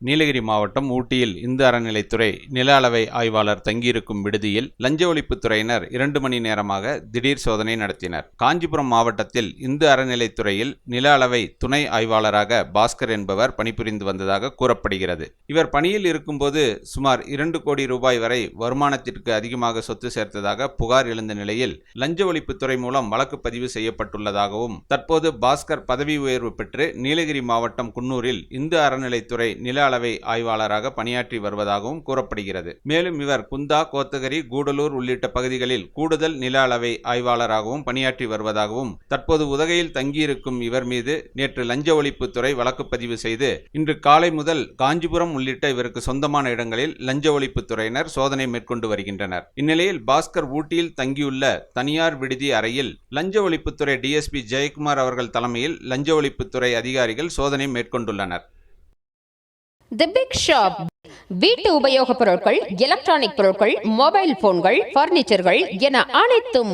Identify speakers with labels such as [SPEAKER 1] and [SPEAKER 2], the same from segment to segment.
[SPEAKER 1] நீலகிரி மாவட்டம் ஊட்டியில் இந்து அறநிலைத்துறை நில அளவை ஆய்வாளர் தங்கியிருக்கும் விடுதியில் லஞ்ச ஒழிப்புத்துறையினர் 2 மணி நேரமாக திடீர் சோதனை நடத்தினர். காஞ்சிபுரம் மாவட்டத்தில் இந்து அறநிலைத்துறையில் நில அளவை துணை ஆய்வாளராக பாஸ்கர் என்பவர் பணிபுரிந்து வந்ததாக கூறப்படுகிறது. இவர் பணியில் இருக்கும்போது சுமார் 2 கோடி ரூபாய் வரை வருமானத்திற்கு அதிகமாக சொத்து சேர்த்ததாக புகார் எழுந்த நிலையில் லஞ்ச ஒழிப்புத்துறை மூலம் வழக்கு பதிவு செய்யப்பட்டுள்ளதாகவும், தற்போது பாஸ்கர் பதவி உயர்வு பெற்று நீலகிரி மாவட்டம் குன்னூரில் இந்து அறநிலைத்துறை நில அளவை ஆய்வாளராக பணியாற்றி வருவதாகவும் கூறப்படுகிறது. மேலும் இவர் குந்தா, கோத்தகிரி, கூடலூர் உள்ளிட்ட பகுதிகளில் கூடுதல் நில அளவை ஆய்வாளராகவும் பணியாற்றி வருவதாகவும், தற்போது உதகையில் தங்கியிருக்கும் இவர் மீது நேற்று லஞ்ச ஒழிப்புத்துறை வழக்கு பதிவு செய்து இன்று காலை முதல் காஞ்சிபுரம் உள்ளிட்ட இவருக்கு சொந்தமான இடங்களில் லஞ்ச ஒழிப்புத்துறையினர் சோதனை மேற்கொண்டு வருகின்றனர். இந்நிலையில் பாஸ்கர் ஊட்டியில் தங்கியுள்ள தனியார் விடுதி அறையில் லஞ்ச ஒழிப்புத்துறை டிஎஸ்பி ஜெயக்குமார் அவர்கள் தலைமையில் லஞ்ச ஒழிப்புத்துறை அதிகாரிகள் சோதனை மேற்கொண்டுள்ளனர்.
[SPEAKER 2] தி பிக் ஷாப் வீட்டு உபயோகப் பொருட்கள், எலக்ட்ரானிக் பொருட்கள், மொபைல் போன்கள், பர்னிச்சர்கள் என அனைத்தும்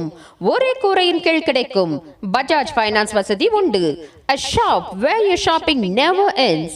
[SPEAKER 2] ஒரே கூரையின் கீழ் கிடைக்கும். பஜாஜ் ஃபைனான்ஸ் வசதி உண்டு. A shop where your shopping never ends.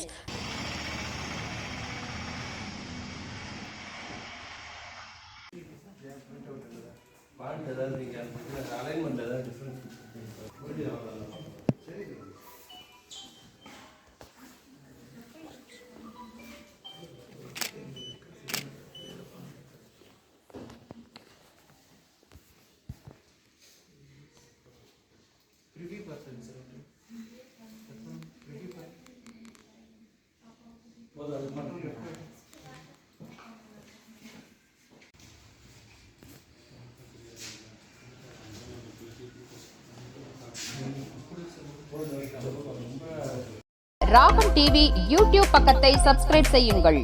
[SPEAKER 2] ராகம் டிவி யூடியூப் பக்கத்தை சப்ஸ்கிரைப் செய்யுங்கள்.